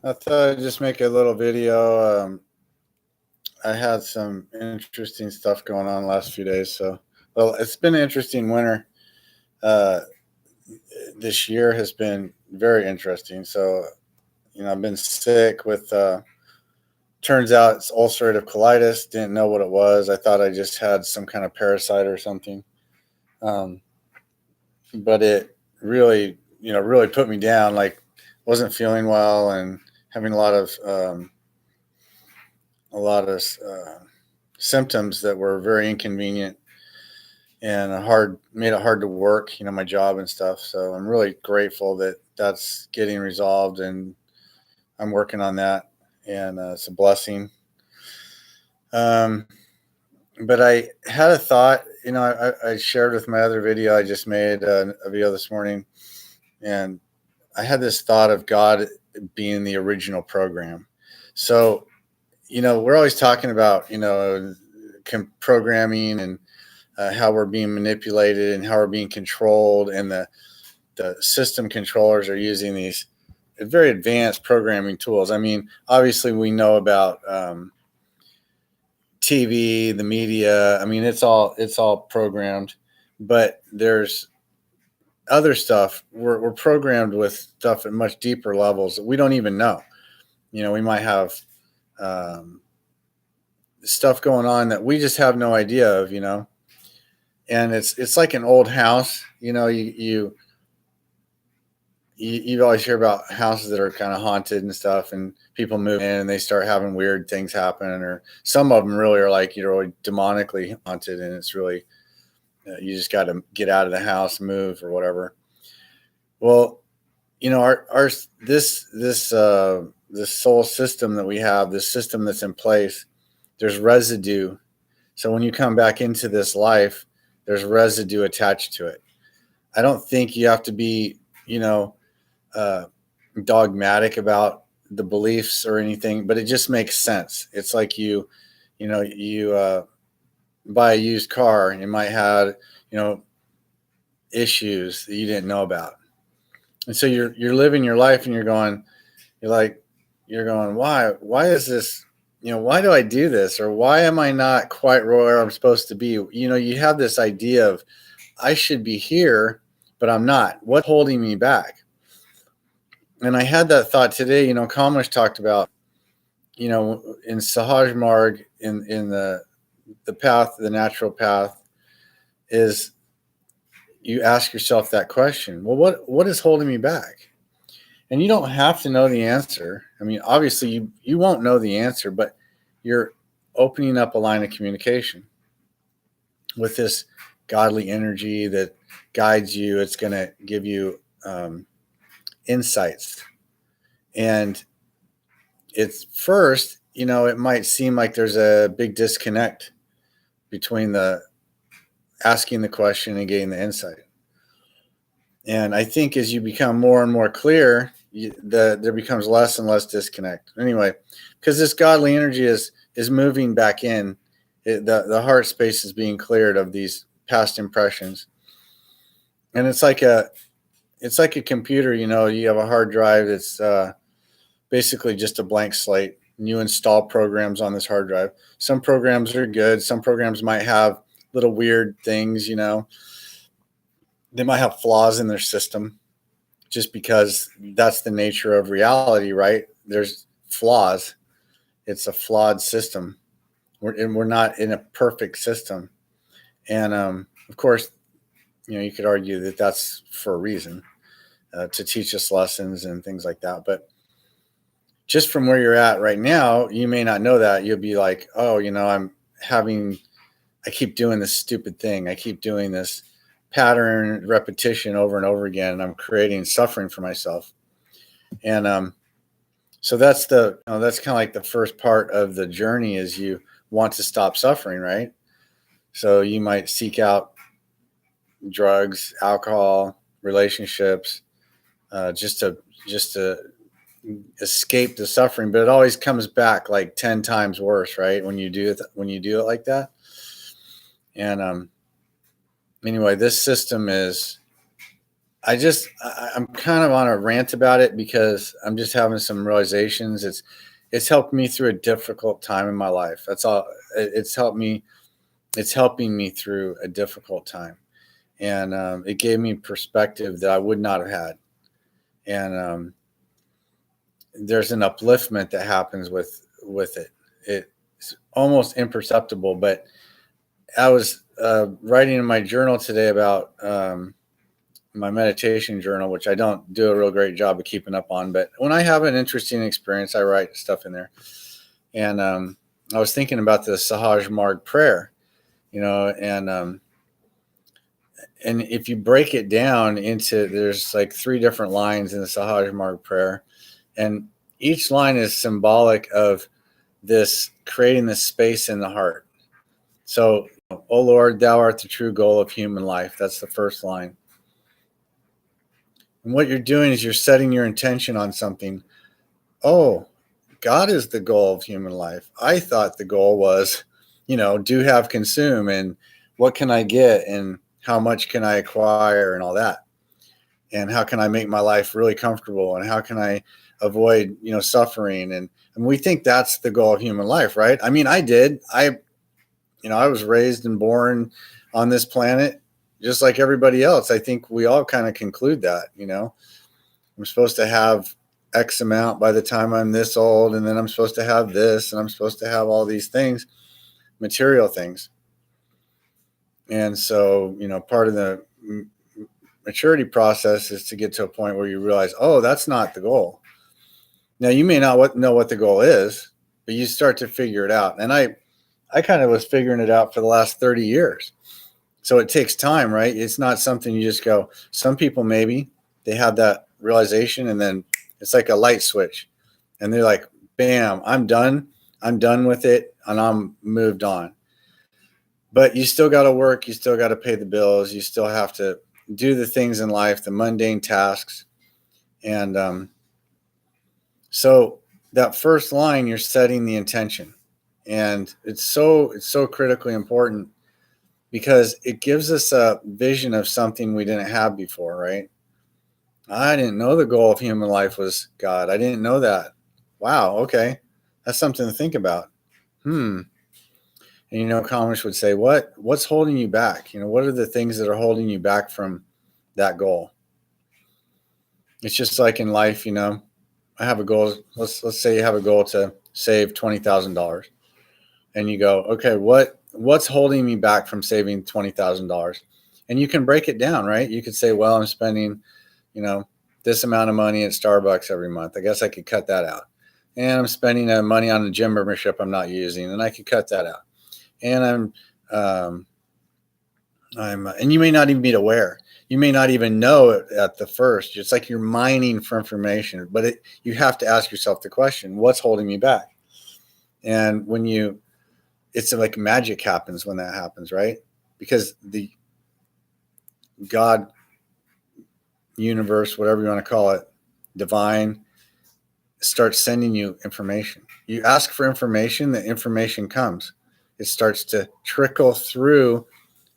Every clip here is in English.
I thought I'd just make a little video. I had some interesting stuff going on the last few days. Well, it's been an interesting winter. Uh, this year has been very interesting. I've been sick with, turns out it's ulcerative colitis. Didn't know what it was. I thought I just had some kind of parasite or something. Um, but it really, really put me down. Like, wasn't feeling well and having a lot of symptoms that were very inconvenient and made it hard to work, my job and stuff. So I'm really grateful that that's getting resolved, and I'm working on that, and it's a blessing. Um, but I had a thought, I shared with my other video. I just made a video this morning, and I had this thought of God being the original program. So, we're always talking about, programming and how we're being manipulated and how we're being controlled. And the system controllers are using these very advanced programming tools. I mean, obviously, we know about TV, the media. I mean, it's all programmed, but there's other stuff. We're programmed with stuff at much deeper levels that we don't even know. We might have um, stuff going on that we just have no idea of. And it's like an old house. You always hear about houses that are kind of haunted and stuff, and people move in and they start having weird things happen, or some of them really are like, demonically haunted, and it's really, you just got to get out of the house, move, or whatever. Well, our this soul system that we have, this system that's in place, there's residue. So when you come back into this life, there's residue attached to it. I don't think you have to be, uh, dogmatic about the beliefs or anything, but it just makes sense. It's like you buy a used car, and it might have, issues that you didn't know about. And so you're living your life, and you're like, why is this, why do I do this? Or why am I not quite where I'm supposed to be? You have this idea of, I should be here, but I'm not. What's holding me back? And I had that thought today. Kamish talked about, in Sahaj Marg, in the path, the natural path, is you ask yourself that question. Well, what is holding me back? And you don't have to know the answer. I mean, obviously you won't know the answer, but you're opening up a line of communication with this godly energy that guides you. It's going to give you insights. And it's first, it might seem like there's a big disconnect between the asking the question and getting the insight. And I think as you become more and more clear, there becomes less and less disconnect. Anyway, because this godly energy is moving back in, the heart space is being cleared of these past impressions, and it's like a computer. You have a hard drive that's basically just a blank slate, and you install programs on this hard drive. Some programs are good. Some programs might have little weird things. They might have flaws in their system, just because that's the nature of reality, right? There's flaws. It's a flawed system. We're not in a perfect system. And of course, you could argue that that's for a reason, to teach us lessons and things like that. But just from where you're at right now, you may not know that. You'll be like, oh, I keep doing this stupid thing. I keep doing this pattern repetition over and over again, and I'm creating suffering for myself. And so that's that's kind of like the first part of the journey, is you want to stop suffering, right? So you might seek out drugs, alcohol, relationships, just to escape the suffering, but it always comes back like 10 times worse, right? When you do it like that. And anyway, this system is I'm kind of on a rant about it because I'm just having some realizations. It's helped me through a difficult time in my life. That's all. It's helped me. It's helping me through a difficult time, and it gave me perspective that I would not have had. And there's an upliftment that happens with it. It's almost imperceptible, but I was writing in my journal today about my meditation journal, which I don't do a real great job of keeping up on. But when I have an interesting experience, I write stuff in there. And I was thinking about the Sahaj Marg prayer, and if you break it down into, there's like 3 different lines in the Sahaj Marg prayer, and each line is symbolic of this creating this space in the heart. So, "Oh Lord, thou art the true goal of human life." That's the first line. And what you're doing is you're setting your intention on something. Oh, God is the goal of human life. I thought the goal was, do, have, consume, and what can I get, and how much can I acquire, and all that. And how can I make my life really comfortable, and how can I avoid, suffering. And we think that's the goal of human life, right? I mean, I did. I was raised and born on this planet just like everybody else. I think we all kind of conclude that, I'm supposed to have X amount by the time I'm this old, and then I'm supposed to have this, and I'm supposed to have all these things, material things. And so, part of the maturity process is to get to a point where you realize, oh, that's not the goal. Now, you may not know what the goal is, but you start to figure it out. And I kind of was figuring it out for the last 30 years. So it takes time, right? It's not something you just go. Some people, maybe they have that realization, and then it's like a light switch, and they're like, bam, I'm done with it, and I'm moved on. But you still got to work. You still got to pay the bills. You still have to do the things in life, the mundane tasks. And so that first line, you're setting the intention. And it's so critically important, because it gives us a vision of something we didn't have before, right? I didn't know the goal of human life was God. I didn't know that. Wow, okay. That's something to think about. And Kamish would say, what's holding you back? What are the things that are holding you back from that goal? It's just like in life, I have a goal. Let's say you have a goal to save $20,000. And you go, okay, what's holding me back from saving $20,000? And you can break it down, right? You could say, well, I'm spending, this amount of money at Starbucks every month. I guess I could cut that out. And I'm spending money on a gym membership I'm not using, and I could cut that out. And and you may not even be aware. You may not even know it at the first. It's like you're mining for information, but you have to ask yourself the question, what's holding me back? And it's like magic happens when that happens, right? Because the God, universe, whatever you want to call it, divine, starts sending you information. You ask for information, the information comes. It starts to trickle through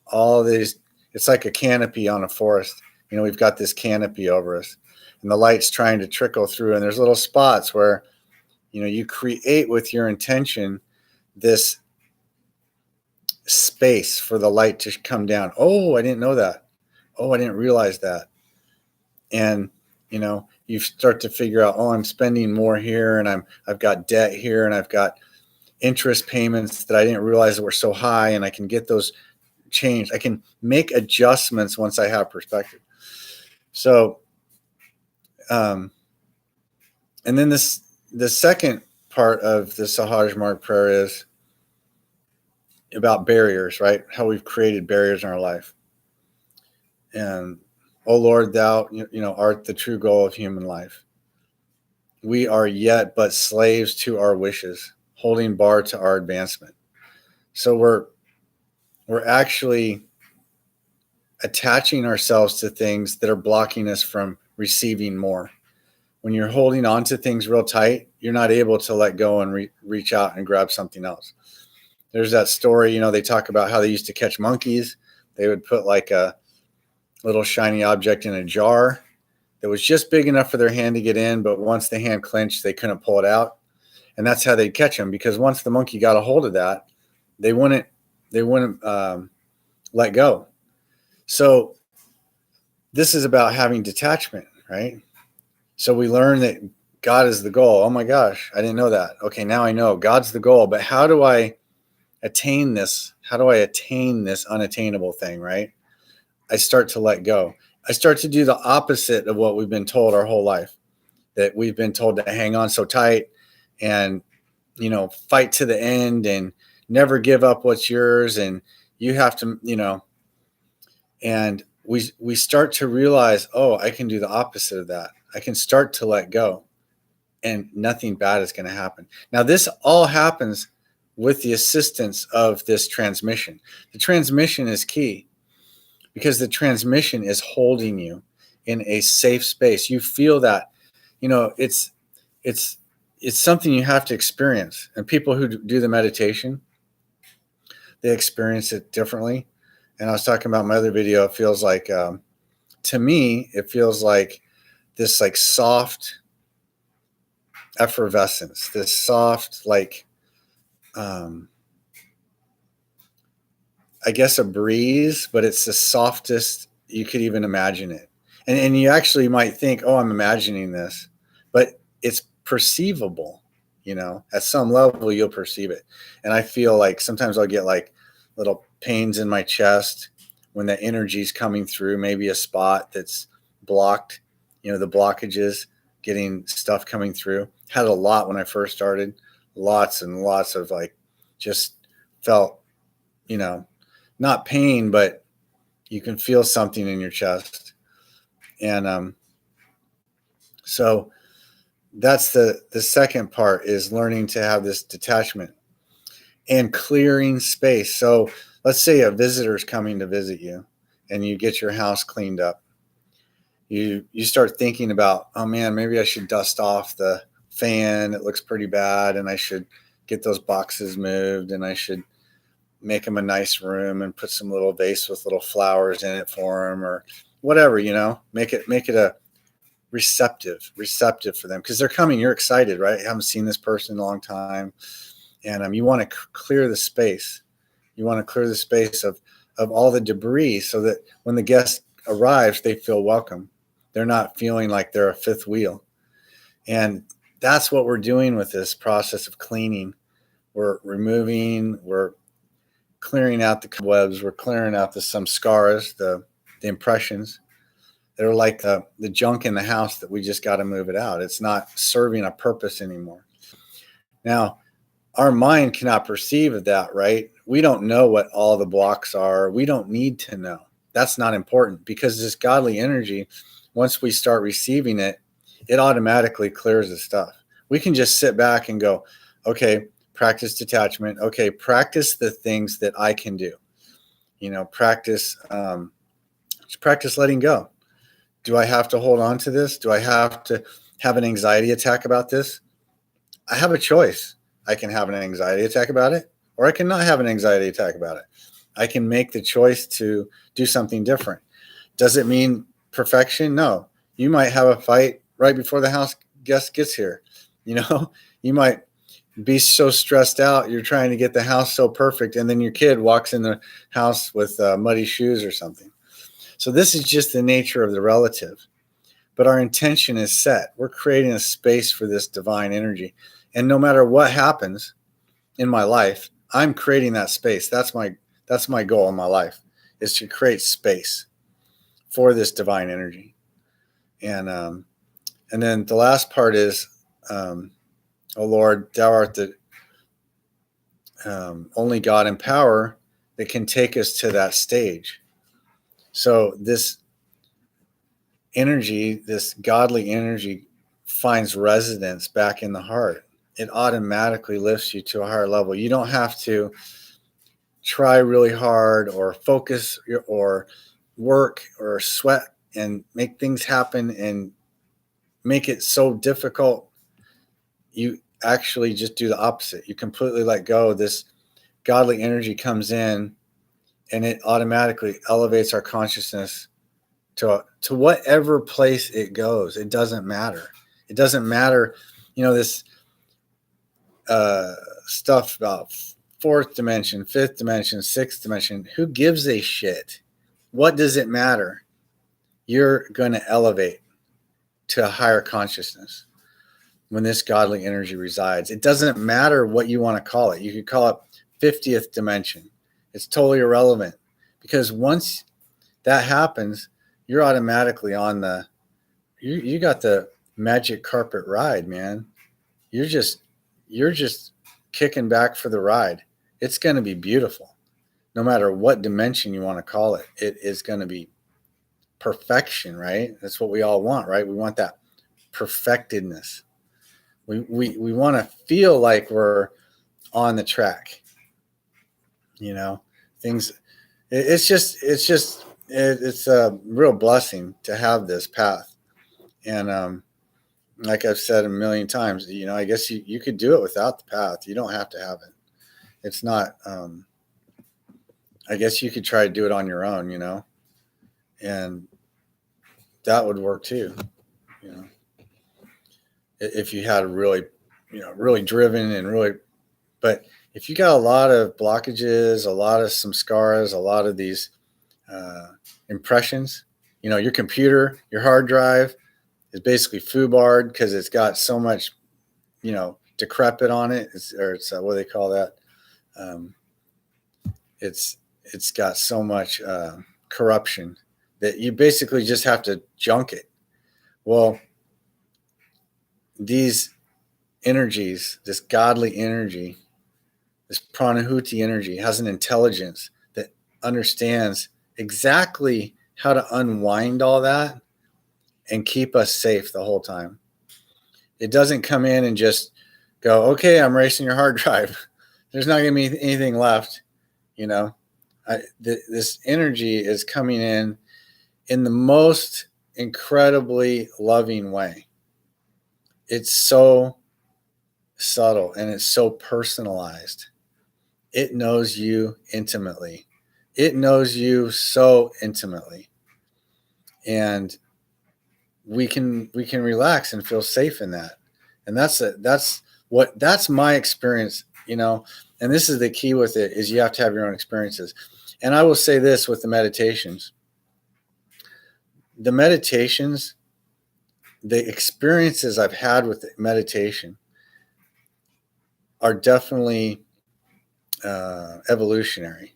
all these. It's like a canopy on a forest. We've got this canopy over us, and the light's trying to trickle through, and there's little spots where, you create with your intention this space for the light to come down. Oh, I didn't know that. Oh, I didn't realize that. And, you start to figure out, oh, I'm spending more here, and I've got debt here, and I've got interest payments that I didn't realize were so high, and I can get those changed. I can make adjustments once I have perspective. So, and then the second part of the Sahaj Marg prayer is about barriers, right? How we've created barriers in our life. And, oh Lord, thou, art the true goal of human life. We are yet but slaves to our wishes, holding bar to our advancement. So we're actually attaching ourselves to things that are blocking us from receiving more. When you're holding on to things real tight, you're not able to let go and reach out and grab something else. There's that story, they talk about how they used to catch monkeys. They would put like a little shiny object in a jar that was just big enough for their hand to get in, but once the hand clenched, they couldn't pull it out. And that's how they'd catch them, because once the monkey got a hold of that, they wouldn't let go. So this is about having detachment, right? So we learn that God is the goal. Oh my gosh, I didn't know that. Okay, now I know God's the goal, but how do I attain this? How do I attain this unattainable thing, right? I start to let go. I start to do the opposite of what we've been told our whole life, that we've been told to hang on so tight and, fight to the end and never give up what's yours. And you have to, and we start to realize, oh, I can do the opposite of that. I can start to let go and nothing bad is going to happen. Now, this all happens with the assistance of this transmission. The transmission is key because the transmission is holding you in a safe space. You feel that, it's something you have to experience. And people who do the meditation, they experience it differently. And I was talking about my other video. It feels like, to me, it feels like this like soft effervescence, this soft, like, I guess a breeze, but it's the softest you could even imagine it. And you actually might think, oh, I'm imagining this, but it's perceivable, at some level you'll perceive it. And I feel like sometimes I'll get like little pains in my chest when the energy's coming through, maybe a spot that's blocked, the blockages, getting stuff coming through. Had a lot when I first started, lots and lots of like, just felt, not pain, but you can feel something in your chest. And so that's the second part, is learning to have this detachment and clearing space. So let's say a visitor is coming to visit you and you get your house cleaned up. You start thinking about, oh man, maybe I should dust off the fan. It looks pretty bad. And I should get those boxes moved, and I should make them a nice room and put some little vase with little flowers in it for them, or whatever, make it a receptive for them, because they're coming. You're excited, right? You haven't seen this person in a long time. And you want to clear the space. You want to clear the space of all the debris, so that when the guest arrives, they feel welcome. They're not feeling like they're a fifth wheel. And that's what we're doing with this process of cleaning. We're clearing out the cobwebs. We're clearing out some scars, the impressions. They're like the junk in the house that we just got to move it out. It's not serving a purpose anymore. Now, our mind cannot perceive of that, right? We don't know what all the blocks are. We don't need to know. That's not important, because this godly energy, once we start receiving it, it automatically clears the stuff. We can just sit back and go, okay, practice detachment. Okay, practice the things that I can do. Practice letting go. Do I have to hold on to this? Do I have to have an anxiety attack about this? I have a choice. I can have an anxiety attack about it, or I can not have an anxiety attack about it. I can make the choice to do something different. Does it mean perfection? No. You might have a fight right before the house guest gets here. You might be so stressed out, you're trying to get the house so perfect, and then your kid walks in the house with muddy shoes or something. So this is just the nature of the relative. But our intention is set. We're creating a space for this divine energy. And no matter what happens in my life, I'm creating that space. That's my goal in my life, is to create space for this divine energy. And then the last part is, oh Lord, thou art the only God in power that can take us to that stage. So this energy, this godly energy, finds residence back in the heart. It automatically lifts you to a higher level. You don't have to try really hard or focus or work or sweat and make things happen and make it so difficult. You actually just do the opposite. You completely let go. This godly energy comes in and it automatically elevates our consciousness to whatever place it goes. It doesn't matter. It doesn't matter. This stuff about fourth dimension, fifth dimension, sixth dimension. Who gives a shit? What does it matter? You're going to elevate to a higher consciousness when this godly energy resides. It doesn't matter what you want to call it. You could call it 50th dimension. It's totally irrelevant, because once that happens, you're automatically on you got the magic carpet ride, man. You're just kicking back for the ride. It's going to be beautiful. No matter what dimension you want to call it, it is going to be perfection, right? That's what we all want, right? We want that perfectedness. We want to feel like we're on the track. Things. It's a real blessing to have this path, and like I've said a million times, I guess you could do it without the path. You don't have to have it. It's not. I guess you could try to do it on your own, and that would work too. If you had a really, really driven and really, but if you got a lot of blockages, a lot of some scars, a lot of these impressions, your computer, your hard drive is basically foobarred because it's got so much, decrepit on it. It's what do they call that? It's got so much corruption that you basically just have to junk it. Well, these energies, this godly energy, this pranahuti energy, has an intelligence that understands exactly how to unwind all that and keep us safe the whole time. It doesn't come in and just go, okay, I'm erasing your hard drive. There's not going to be anything left. This energy is coming in the most incredibly loving way. It's so subtle and it's so personalized. It knows you intimately. It knows you so intimately. And we can relax and feel safe in that. And that's my experience, and this is the key with it, is you have to have your own experiences. And I will say this with the meditations. The meditations, the experiences I've had with meditation are definitely evolutionary.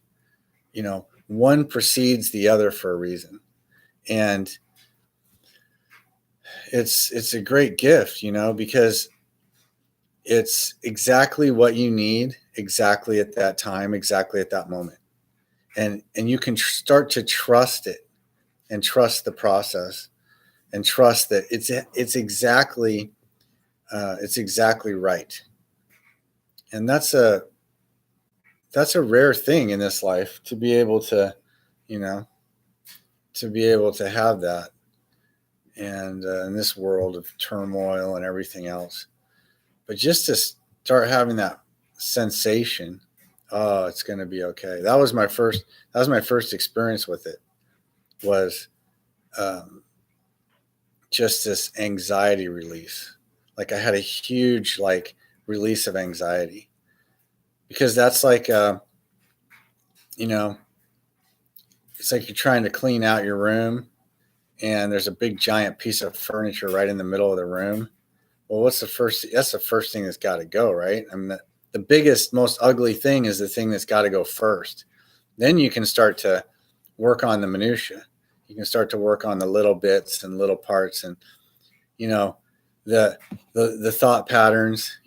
One precedes the other for a reason. And it's a great gift, because it's exactly what you need, exactly at that time, exactly at that moment. And you can start to trust it and trust the process and trust that it's exactly right. And that's a rare thing in this life, to be able to, have that. And in this world of turmoil and everything else, but just to start having that sensation, oh, it's going to be okay. That was my first experience with it, was just this anxiety release. Like I had a huge release of anxiety, because that's like, it's like you're trying to clean out your room and there's a big giant piece of furniture right in the middle of the room. Well, that's the first thing that's got to go, right? I mean, the biggest, most ugly thing is the thing that's got to go first. Then you can start to work on the minutia. You can start to work on the little bits and little parts, and the thought patterns.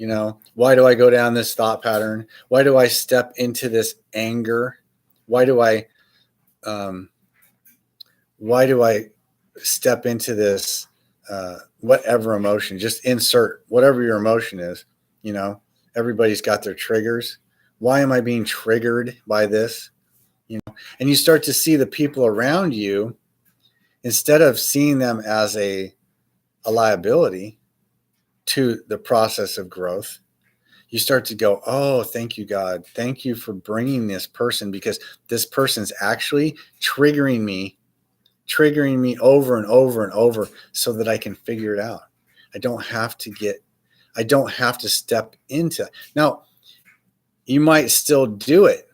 Why do I go down this thought pattern? Why do I step into this anger? Why do I step into this whatever emotion? Just insert whatever your emotion is. Everybody's got their triggers. Why am I being triggered by this? And you start to see the people around you, instead of seeing them as a liability to the process of growth. You start to go, oh, thank you, God. Thank you for bringing this person, because this person's actually triggering me triggering me over and over and over so that I can figure it out. I don't have to step into it. Now, you might still do it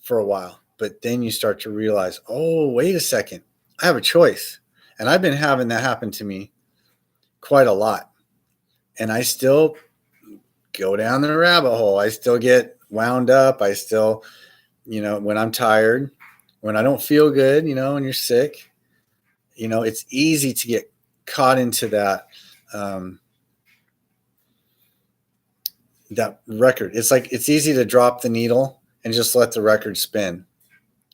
for a while, but then you start to realize, oh, wait a second, I have a choice. And I've been having that happen to me quite a lot. And I still go down the rabbit hole. I still get wound up. I still, when I'm tired, when I don't feel good, when you're sick, it's easy to get caught into that record. It's like, it's easy to drop the needle and just let the record spin,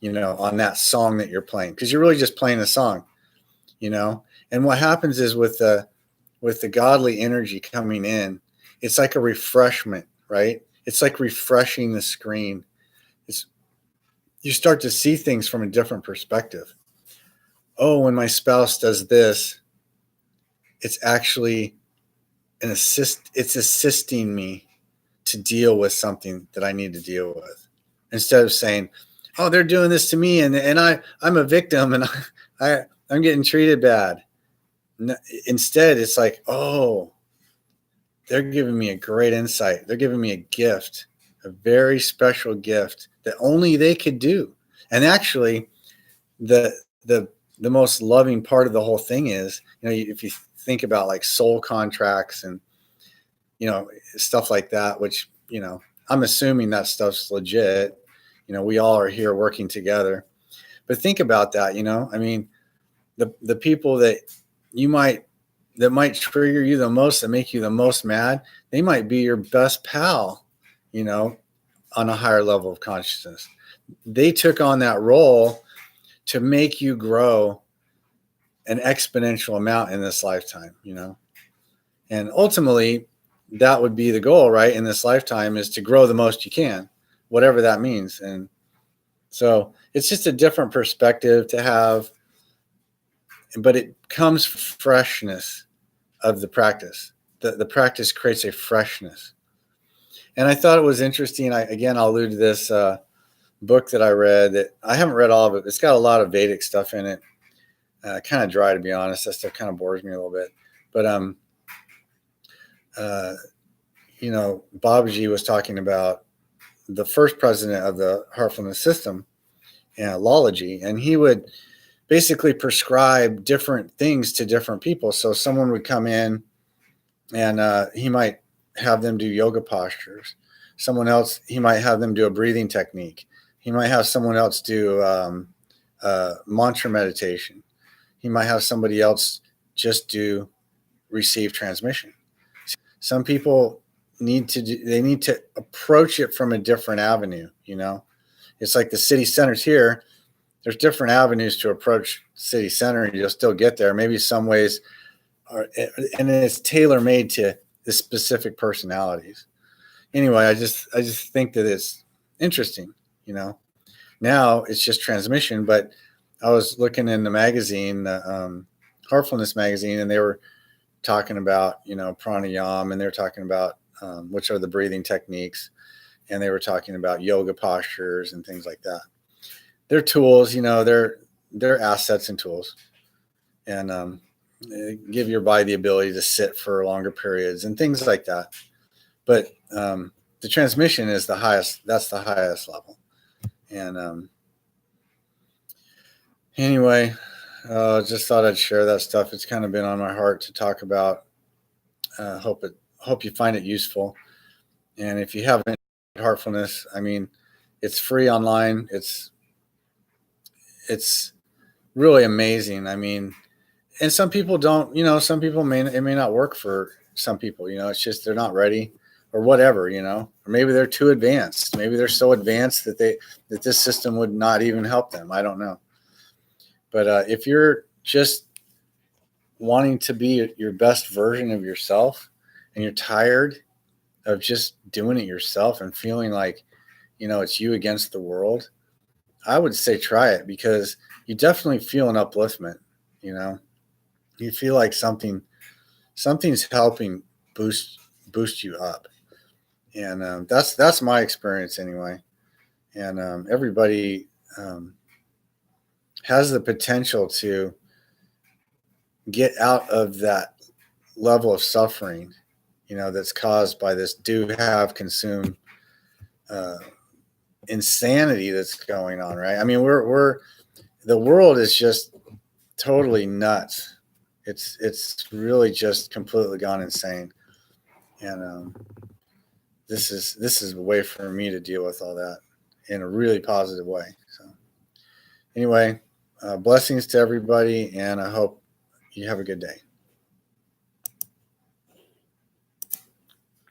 on that song that you're playing, because you're really just playing a song, and what happens is with the godly energy coming in, it's like a refreshment, right? It's like refreshing the screen. You start to see things from a different perspective. Oh, when my spouse does this, it's actually it's assisting me to deal with something that I need to deal with. Instead of saying, oh, they're doing this to me and I'm a victim and I'm getting treated bad. Instead, it's like, oh, they're giving me a great insight. They're giving me a gift, a very special gift that only they could do. And actually, the most loving part of the whole thing is, if you think about like soul contracts and, stuff like that, which, I'm assuming that stuff's legit. We all are here working together. But think about that, I mean, the people that might trigger you the most, that make you the most mad, they might be your best pal, on a higher level of consciousness. They took on that role to make you grow an exponential amount in this lifetime, and ultimately that would be the goal, right? In this lifetime is to grow the most you can, whatever that means. And so it's just a different perspective to have, but it comes freshness of the practice. The practice creates a freshness. And I thought it was interesting. I'll allude to this book that I read that I haven't read all of it. It's got a lot of Vedic stuff in it. Kind of dry, to be honest. That stuff kind of bores me a little bit. But, Babaji was talking about the first president of the Heartfulness System, Lalaji, and he would basically prescribe different things to different people. So someone would come in and he might have them do yoga postures. Someone else, he might have them do a breathing technique. He might have someone else do mantra meditation. He might have somebody else just do receive transmission. Some people need to approach it from a different avenue. It's like the city centers here. There's different avenues to approach city center, and you'll still get there. Maybe some ways and it's tailor made to the specific personalities. Anyway, I just think that it's interesting. Now it's just transmission, but I was looking in the magazine, Heartfulness magazine, and they were talking about, pranayama, and they were talking about which are the breathing techniques, and they were talking about yoga postures and things like that. They're tools, they're assets and tools, and give your body the ability to sit for longer periods and things like that. But the transmission is the highest. That's the highest level. And anyway, just thought I'd share that stuff. It's kind of been on my heart to talk about. Hope you find it useful. And if you haven't, Heartfulness, I mean, it's free online. It's really amazing. I mean, and some people don't. Some people it may not work for some people. It's just they're not ready or whatever. Or maybe they're too advanced. Maybe they're so advanced that this system would not even help them. I don't know. But if you're just wanting to be your best version of yourself, and you're tired of just doing it yourself and feeling like, it's you against the world, I would say try it, because you definitely feel an upliftment. You feel like something's helping boost you up. And that's my experience anyway. And everybody has the potential to get out of that level of suffering, that's caused by this do have consume uh, insanity that's going on, right? I mean, we're the world is just totally nuts. It's really just completely gone insane, and this is a way for me to deal with all that in a really positive way. So anyway, blessings to everybody, and I hope you have a good day.